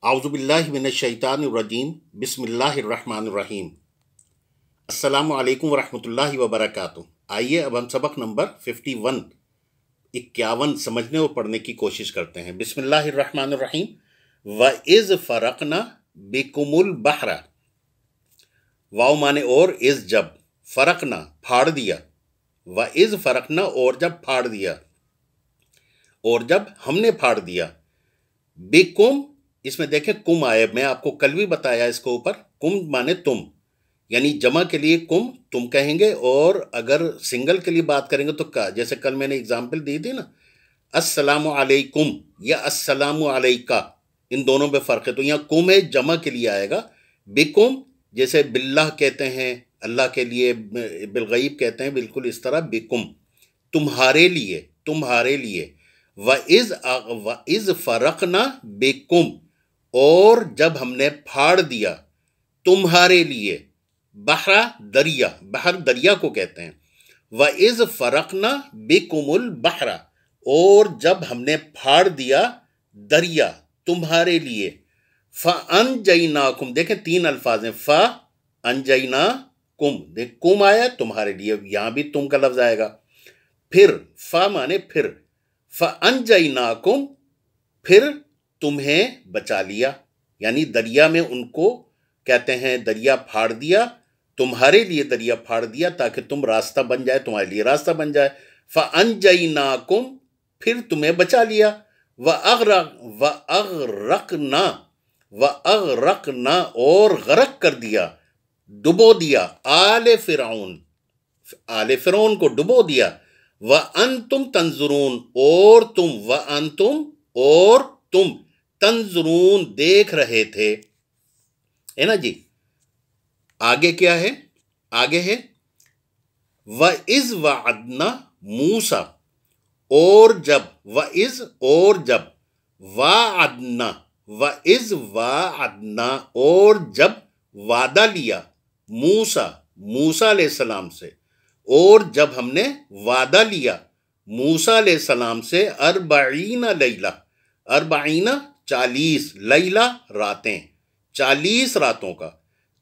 आउज़ुबिल्लाहि मिनश्शैतानिर्रजीम बिस्मिल्लाहिर्रहमानिर्रहीम। अस्सलामु अलैकुम वरहमतुल्लाहि वबरकातुहू। आइए अब हम सबक नंबर 51 समझने और पढ़ने की कोशिश करते हैं। बिस्मिल्लाहिर्रहमानिर्रहीम। व इज़ फ़रक़ना बिकुमुल बहरा। वाव माने और, इज़ जब, फ़रक़ना फाड़ दिया, व इज़ फ़रक़ना और जब फाड़ दिया, और जब हमने फाड़ दिया, बिकुम, इसमें देखें कुम आए, मैं आपको कल भी बताया इसके ऊपर, कुम माने तुम, यानी जमा के लिए कुम तुम कहेंगे, और अगर सिंगल के लिए बात करेंगे तो का, जैसे कल मैंने एग्जांपल दी थी ना, अस्सलामु अलैकुम या अस्सलामु अलैका, इन दोनों में फ़र्क है। तो यहाँ कुम है, जमा के लिए आएगा। बिकुम जैसे बिल्लाह कहते हैं, अल्लाह के लिए, बिलगैब कहते हैं, बिल्कुल इस तरह बिकुम, तुम्हारे लिए, तुम्हारे लिए। व इज़ फ़रक़ना बिकुम, और जब हमने फाड़ दिया तुम्हारे लिए, बहरा दरिया, बहर दरिया को कहते हैं। व इज़ फ़रक़ना बिकुमुल बहरा, और जब हमने फाड़ दिया दरिया तुम्हारे लिए। फ़अनजयनाकुम, देखें तीन अल्फाज हैं, फ़अनजयनाकुम, देख कुम आया तुम्हारे लिए, यहां भी तुम का लफ्ज आएगा। फिर फ़ा माने फिर, फ़अनजयनाकुम, फिर तुम्हें बचा लिया, यानी दरिया में उनको कहते हैं दरिया फाड़ दिया, तुम्हारे लिए दरिया फाड़ दिया ताकि तुम रास्ता बन जाए, तुम्हारे लिए रास्ता बन जाए। फ़अनजयनाकुम, फिर तुम्हें बचा लिया। व अग़रक़ना, और गरक कर दिया, डुबो दिया, आले फ़िरौन को डुबो दिया। व अंतुम तंजुरून, और तुम, व अंतुम, और तुम, तंजुरून देख रहे थे, है ना जी। आगे क्या है, आगे है व इज़ वअदना मूसा, और जब, व इज़ और जब, वाअदना, व इज़ वाअदना, और जब वादा लिया, मूसा, मूसा अलैहिस्सलाम से, और जब हमने वादा लिया मूसा अलैहिस्सलाम से, अर्बईना लैला, अर्बईना 40, लैला रातें, 40 रातों का।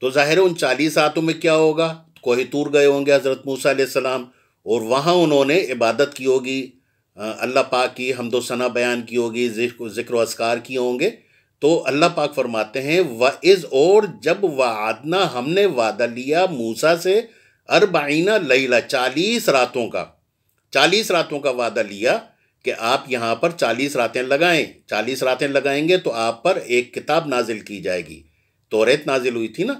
तो जाहिर है उन 40 रातों में क्या होगा, कोहे तूर गए होंगे हज़रत मूसा अलैहिस्सलाम, और वहाँ उन्होंने इबादत की होगी, अल्लाह पाक की हम्दो सना बयान की होगी, ज़िक्र व अस्कार किए होंगे। तो अल्लाह पाक फरमाते हैं व इज़, और जब वादना, हमने वादा लिया मूसा से, अर्बईना लैला, 40 रातों का, 40 रातों का वादा लिया कि आप यहाँ पर 40 रातें लगाएं, 40 रातें लगाएंगे तो आप पर एक किताब नाजिल की जाएगी, तौरेत नाजिल हुई थी ना,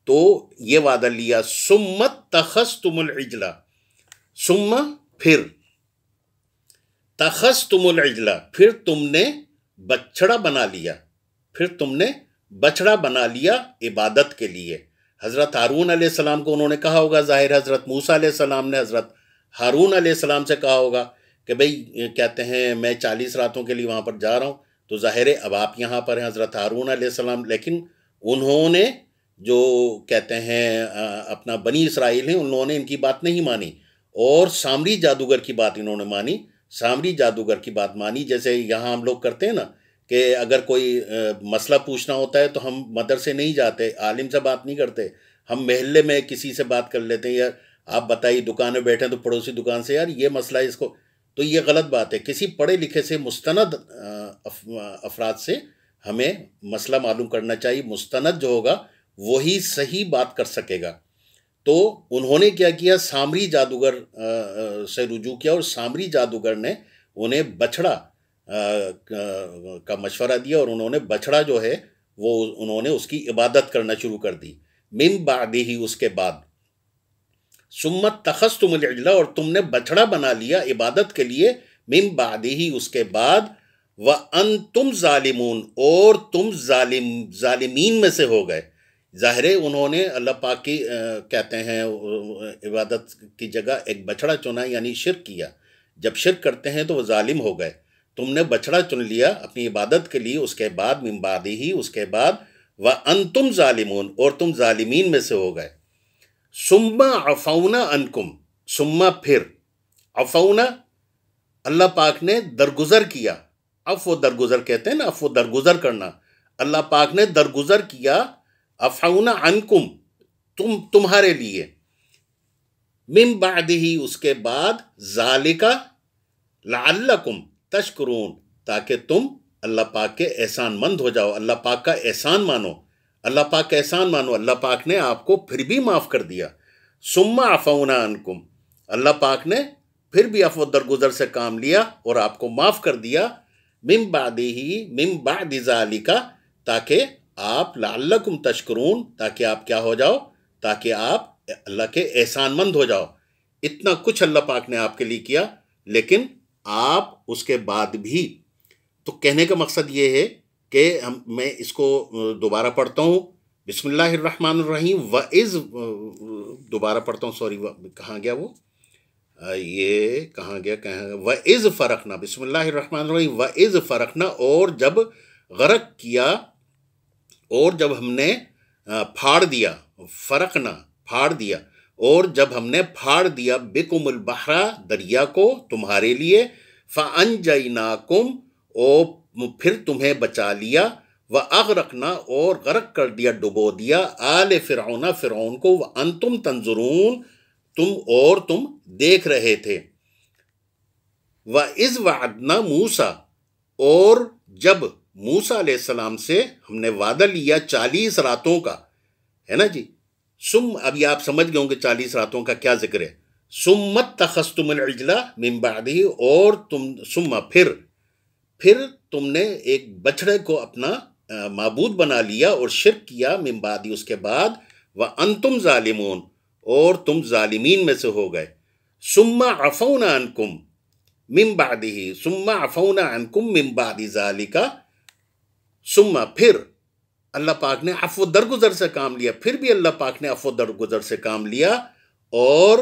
तो ये वादा लिया। सुम्मत तखस्तुमुल इजला, सुम्मा फिर, तखस्तुमुल इजला, फिर तुमने बछड़ा बना लिया, फिर तुमने बछड़ा बना लिया इबादत के लिए। हज़रत हारून अलैहिस्सलाम को उन्होंने कहा होगा, ज़ाहिर हज़रत मूसा अलैहिस्सलाम ने हज़रत हारून अलैहिस्सलाम से कहा होगा कि भाई कहते हैं मैं 40 रातों के लिए वहाँ पर जा रहा हूँ, तो ज़ाहिर है अब आप यहाँ पर हैं हज़रत हारून अलैहिस्सलाम, लेकिन उन्होंने जो कहते हैं अपना बनी इसराइल हैं, उन्होंने इनकी बात नहीं मानी, और सामरी जादूगर की बात इन्होंने मानी, सामरी जादूगर की बात मानी। जैसे यहाँ हम लोग करते हैं ना कि अगर कोई मसला पूछना होता है तो हम मदरसे नहीं जाते, आलिम से बात नहीं करते, हम महल्ले में किसी से बात कर लेते हैं, यार आप बताइए, दुकान में बैठे हैं तो पड़ोसी दुकान से, यार ये मसला है इसको, तो ये गलत बात है। किसी पढ़े लिखे से, मुस्तनद अफराद से हमें मसला मालूम करना चाहिए, मुस्तनद जो होगा वही सही बात कर सकेगा। तो उन्होंने क्या किया, सामरी जादूगर से रुजू किया, और सामरी जादूगर ने उन्हें बछड़ा का मशवरा दिया, और उन्होंने बछड़ा जो है वो उन्होंने उसकी इबादत करना शुरू कर दी। मिन बादिही, उसके बाद, सुम्मत तखस्तुमुल इजला, और तुमने बछड़ा बना लिया इबादत के लिए, मिन बादिही, उसके बाद, व अंतुम जालिमून, और तुम जालिमीन में से हो गए। ज़ाहिर है उन्होंने अल्लाह पाक की कहते हैं इबादत की जगह एक बछड़ा चुना, यानी शिर्क किया। जब शिर्क करते हैं तो वो जालिम हो गए। तुमने बछड़ा चुन लिया अपनी इबादत के लिए, उसके बाद मिन बादिही, उसके बाद, व अंतुम जालिमून, और तुम जालिमीन में से हो गए। सुम्मा अफौना अनकुम, सुम्मा फिर, अफौना अल्लाह पाक ने दरगुजर किया, अफ़ वो दरगुजर कहते हैं ना, अफ़ वो दरगुजर करना, اللہ پاک نے درگزر کیا، عفونا عنکم تمہارے لیے، من بعد ہی اس کے بعد، ذالکا لعلکم تشکرون تاکہ تم اللہ پاک کے احسان مند ہو جاؤ، اللہ پاک کا احسان مانو، اللہ پاک کا احسان مانو، اللہ پاک نے آپ کو پھر بھی معاف کر دیا، ثم عفونا عنکم، اللہ پاک نے پھر بھی عفو درگزر سے کام لیا اور آپ کو معاف کر دیا، من بعد ذالکا تاکہ آپ لعلکم تشکرون تاکہ آپ کیا ہو جاؤ، تاکہ آپ اللہ کے احسان مند ہو جاؤ۔ اتنا کچھ اللہ پاک نے آپ کے لیے کیا، لیکن آپ اس کے بعد بھی، تو کہنے کا مقصد یہ ہے کہ میں اس کو دوبارہ پڑھتا ہوں، بسم اللہ الرحمن الرحیم، دوبارہ پڑھتا ہوں، سوری کہاں گیا وہ، یہ کہاں گیا وَإِذْ فَرَقْنَا، بسم اللہ الرحمن الرحیم، وَإِذْ فَرَقْنَا، اور جب غرق کیا، اور جب ہم نے پھاڑ دیا، فرقنا پھاڑ دیا، اور جب ہم نے پھاڑ دیا، بِكُمُ الْبَحْرَ دریا کو تمہارے لیے، فَأَنْجَيْنَاكُمْ، اور پھر تمہیں بچا لیا، وَأَغْرَقْنَا، اور غرق کر دیا، ڈبو دیا، آلِ فرعون، فرعون کو، وَأَنْتُمْ تَنْظُرُونَ، تم دیکھ رہے تھے، وَإِذْ وَعَدْنَا مُوسَىٰ، اور جب موسیٰ علیہ السلام سے ہم نے وعدہ لیا 40 راتوں کا، ہے نا جی، ابھی آپ سمجھ گئے ہوں کہ 40 راتوں کا کیا ذکر ہے، ثُمَّ اتَّخَذْتُمُ الْعِجْلَ مِن بَعْدِهِ، اور پھر تم نے ایک بچڑے کو اپنا معبود بنا لیا اور شرک کیا، من بعدی اس کے بعد، وَأَنْتُمْ ظَالِمُونَ، اور تم ظالمین میں سے ہو گئے، ثُمَّ عَفَوْنَا عَنْكُمْ من بعدہ، ثُمَّ عَفَوْنَا عَنْكُمْ من بعد ذَلِكَ، ثم پھر اللہ پاک نے عفو درگزر سے کام لیا، پھر بھی اللہ پاک نے عفو درگزر سے کام لیا، اور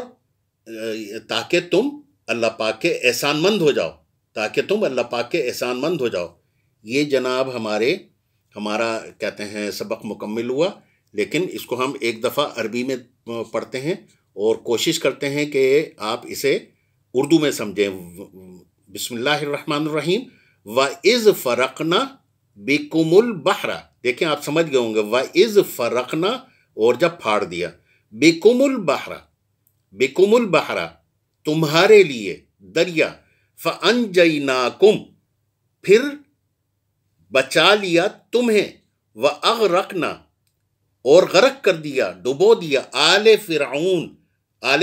تاکہ تم اللہ پاک کے احسان مند ہو جاؤ، تاکہ تم اللہ پاک کے احسان مند ہو جاؤ۔ یہ جناب ہمارا کہتے ہیں سبق مکمل ہوا، لیکن اس کو ہم ایک دفعہ عربی میں پڑھتے ہیں اور کوشش کرتے ہیں کہ آپ اسے اردو میں سمجھیں۔ بسم اللہ الرحمن الرحیم، وَإِذْ فَرَقْنَا بِكُمُ الْبَحْرَ، دیکھیں آپ سمجھ گئے ہوں گے، وَإِذْ فَرَقْنَا، اور جب پھاڑ دیا، بِكُمُ الْبَحْرَ تمہارے لیے دریا، فَأَنْجَيْنَاكُمْ پھر بچا لیا تمہیں، وَأَغْرَقْنَا اور غرق کر دیا، ڈبو دیا، آلِ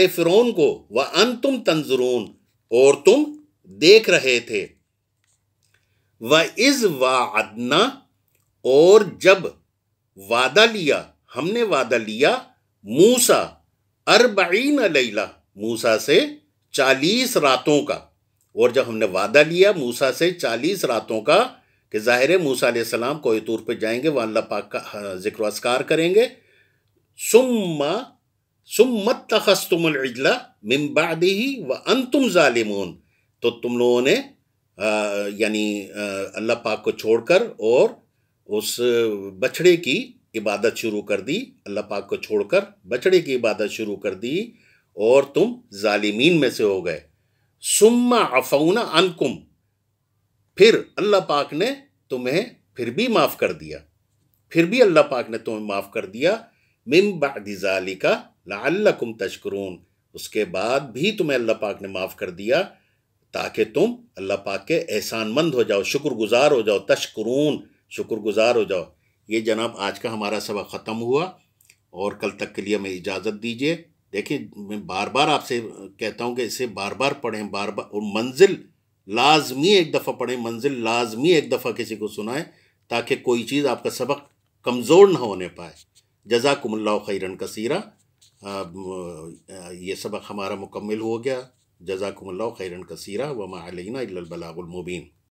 فرعون کو، وَأَنْتُمْ تَنْظُرُونَ اور تم دیکھ رہے تھے، وَإِذْ وَعَدْنَا اور جب وعدہ لیا، ہم نے وعدہ لیا، موسیٰ 40 لیلہ موسیٰ سے 40 راتوں کا، اور جب ہم نے وعدہ لیا موسیٰ سے 40 راتوں کا کہ ظاہر ہے موسیٰ علیہ السلام کوہ طور پہ جائیں گے، وہاں اللہ پاک کا ذکر و اذکار کریں گے، ثُمَّ اتَّخَذْتُمُ الْعِجْلَ مِن بَعْدِهِ وَأَنْتُمْ ظَالِمُونَ، تو تم لوگوں نے یعنی اللہ پاک کو چھوڑ کر اور اس بچڑے کی عبادت شروع کر دی، اللہ پاک کو چھوڑ کر بچڑے کی عبادت شروع کر دی، اور تم ظالمین میں سے ہو گئے، ثُمَّ عَفَوْنَا عَنْكُمْ پھر اللہ پاک نے تمہیں پھر بھی معاف کر دیا، پھر بھی اللہ پاک نے تمہیں معاف کر دیا، من بعد ذالک لعلکم تشکرون، اس کے بعد بھی تمہیں اللہ پاک نے معاف کر دیا تاکہ تم اللہ پاک کے احسان مند ہو جاؤ، شکر گزار ہو جاؤ، تشکرون شکر گزار ہو جاؤ۔ یہ جناب آج کا ہمارا سبق ختم ہوا، اور کل تک کے لیے ہمیں اجازت دیجیے۔ دیکھیں میں بار بار آپ سے کہتا ہوں کہ اسے بار بار پڑھیں، بار بار، اور منزل لازمی ایک دفعہ پڑھیں، منزل لازمی ایک دفعہ کسی کو سنائیں، تاکہ کوئی چیز آپ کا سبق کمزور نہ ہونے پائے۔ جزاکم اللہ خیرن کثیرہ، یہ سبق ہمارا مکمل ہو گیا، جزاکم اللہ خیرن کثیرہ، وما علینا الا البلاغ المبین۔